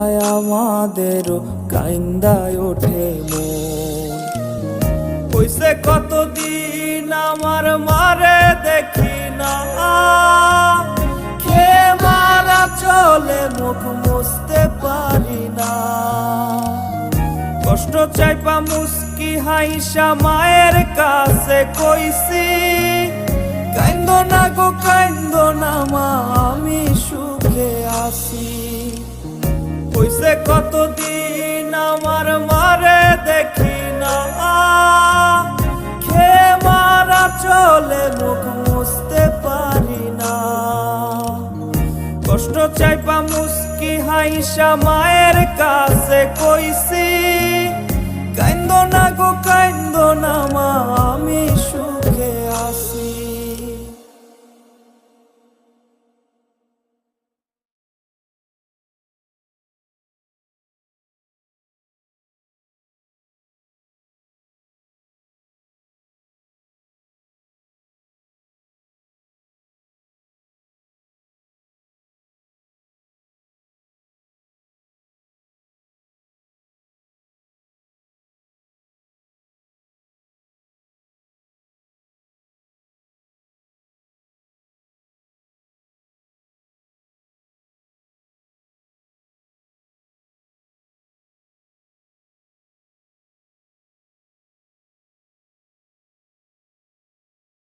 আমাদেরও কাইন্দায় ওঠে মন। হইছে কতদিন আমার মারে দেখি না, খেয়ে মারা চলে মুখ মুছতে পারি না। কষ্ট চাইপা মুস্কি হাইসা মায়ের কাছে কইছি, কাইন্দো না গো কাইন্দো না মা, আমি সুখে আছি। হইছে কতদিন আমার মারে দেখি না, খেয়ে মারা চলে মুখ মুছতে পারি না। কষ্ট চাইপা মুস্কি হাইসা মায়ের কাছে কইছি, কাইন্দো না গো কাইন্দো না মা, আমি সুখে আছি।